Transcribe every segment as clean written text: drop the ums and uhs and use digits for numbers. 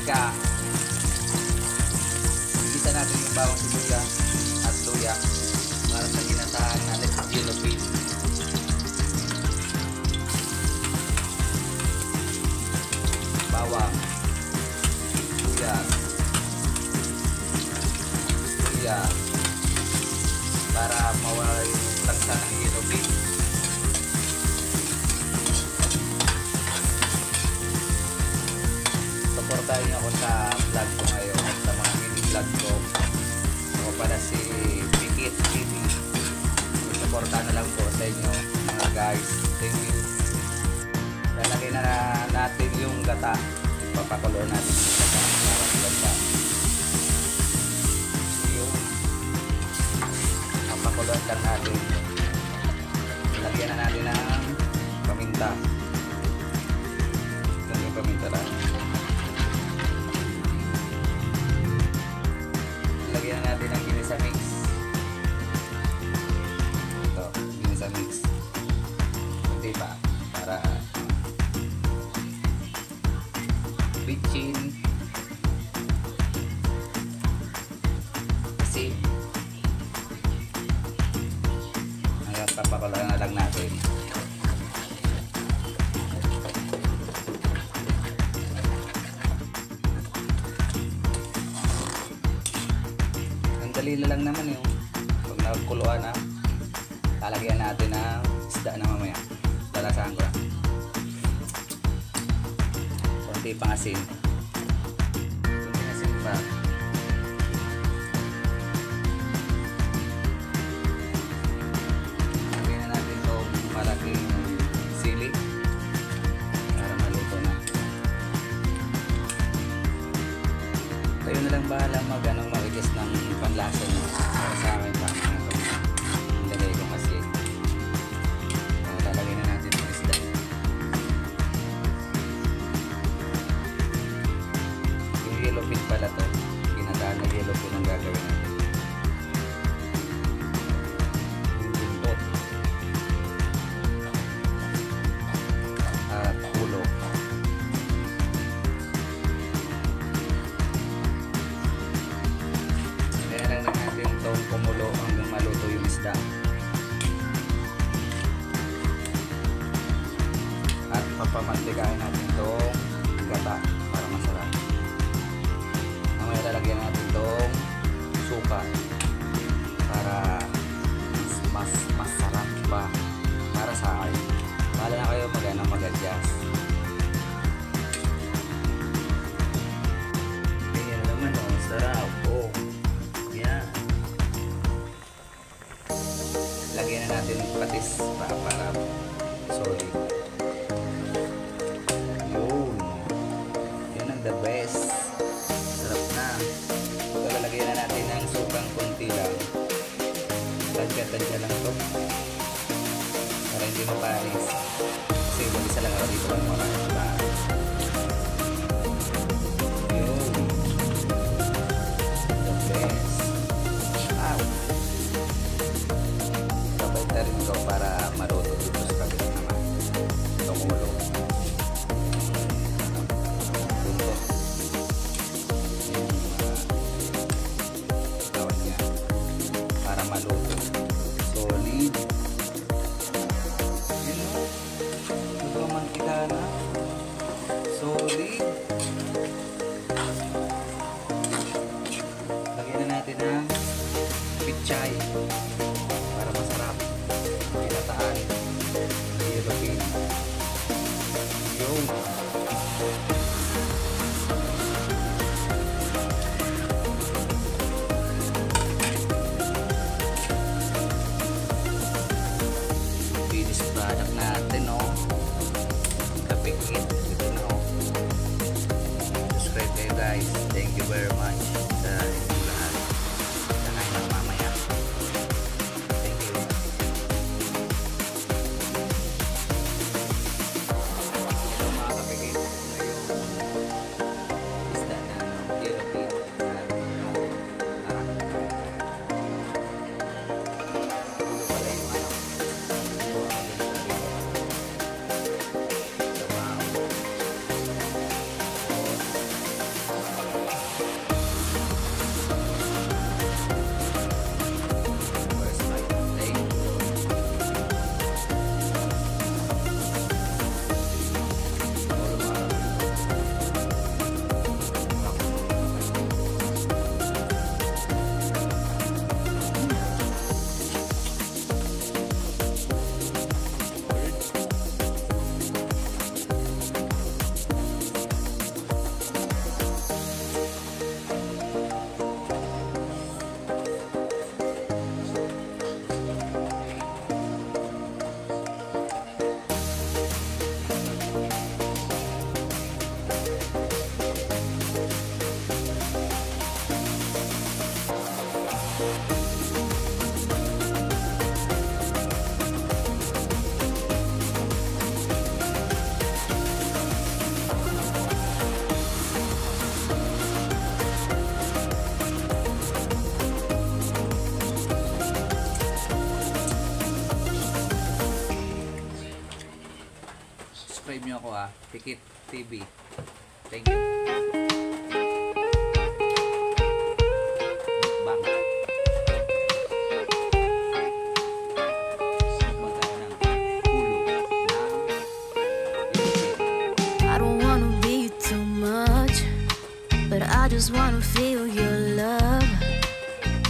mantika. Igisa natin yung bawang sibuyas at luya para sa ginatahan natin sa yellow pin. Bawang, sibuyas, luya para mawala yung langsa ng yellow pin. Supportahin niyo ako sa vlog ko ngayon at sa mga mini vlog ko. Ako pala si Pikit TV. Supporta na lang po sa inyo mga guys. Thank you. Lalagay na natin yung gata. Papakuloan natin yung gata para maganda. Yung papakuloan lang natin. Lagyan na natin ng paminta. Ito yung paminta lang. Lagyan na natin ang ginisa mix. Ito, ginisa mix. Hindi pa para bitchin kasi ngayon papakuloan na lang natin. Dali lang naman yung pag nagkuluan na lalagyan natin ng isda na mamaya. Lalasahan ko lang konti pang asin, konti asin pa. Lagyan na natin itong malaking sili para maluto na. Kayo na lang bahala mag-adjust ng panlasa nyo. Para sa akin tama na ito. Nilagay ko kasi lalagay na natin yung isda. Yung yellow pin pala to. Ginataan na yellow pin ang gagawin natin. Yung buntot at ulo. Kumulo hanggang maluto yung isda at papamantikahin natin itong gata para masarap. Mamaya lalagyan natin itong suka para mas masarap pa para sa akin. Bahala na kayo mag-adjust. Ganyan naman o, sarap o. Yan. Lagyan na natin patis para solid. Yun ang the best. Sarap na. So lalagyan na natin ng sukang konti lang. Tadya lang ito para hindi mapanis kasi isa lang ako dito ng marami ba. Rin ito para maruto dito sa kabila naman. Tumulo. Buntot. Yung tawag niya. Para maluto. Solid. Yun o. Ito ang mantika na. Solid. Lagyan na natin ang pichay. Para masarap. Ginataan yellow pin. Yun. Finished product natin kapikit ito na subscribe kayo guys. Thank you very much sa inyong lahat. Kakain na mamaya. Thank you. Pikit TV. Thank you. Bang. I don't wanna be too much, but I just wanna feel your love.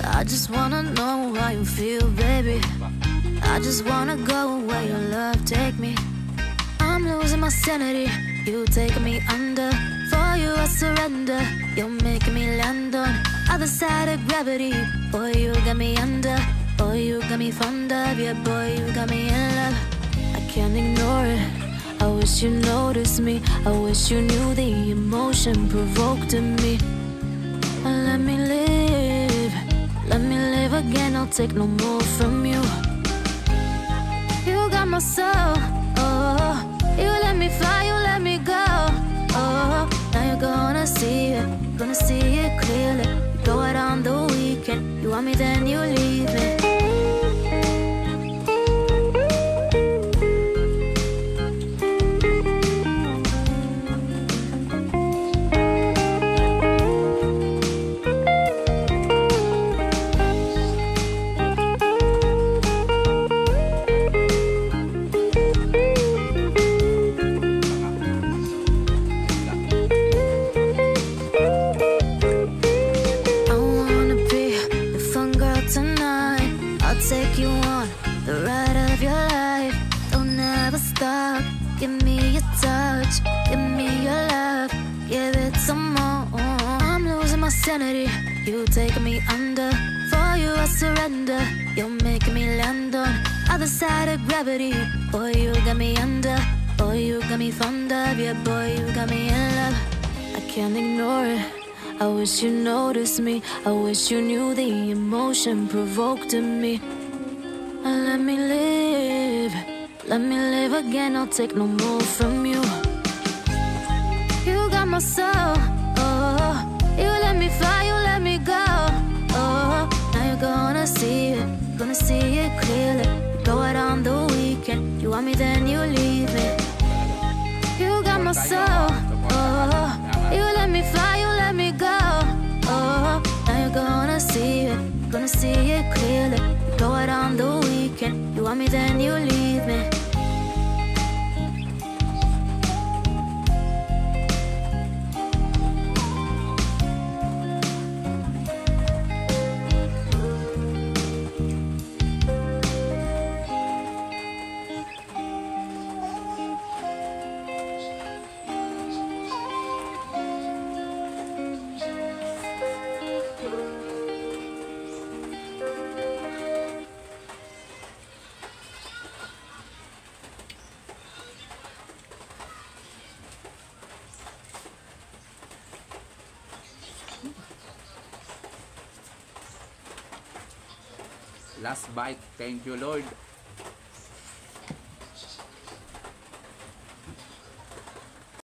I just wanna know how you feel, baby. I just wanna go where your love take me. I'm losing my sanity, you taking me under. For you I surrender, you're making me land on other side of gravity. Boy, you got me under. Boy, you got me fond of. Yeah, boy, you got me in love. I can't ignore it. I wish you noticed me. I wish you knew the emotion provoked in me. Let me live. Let me live again. I'll take no more from you. You got my soul. Oh, you let me fly. You let me go. Oh, now you're gonna see it. Gonna see it clearly. Go out on the weekend. You want me, then you leave me. Take you on the ride of your life. Don't ever stop. Give me your touch. Give me your love. Give it some more. I'm losing my sanity. You taking me under. For you I surrender. You're making me land on other side of gravity. Boy, you got me under. Boy, you got me fond of. Yeah, boy, you got me in love. I can't ignore it. I wish you noticed me. I wish you knew the emotion provoked in me. Let me live. Let me live again. I'll take no more from you. You got my soul. Oh, you let me fly. You let me go. Oh, now you're gonna see it. Gonna see it clearly. Go out on the weekend. You want me, then you leave me. You got my soul. Oh, you let me fly. You let me go. Oh, now you're gonna see it. Gonna see it clearly. Go out on the weekend. You want me, then you leave me. Last bite. Thank you, Lord.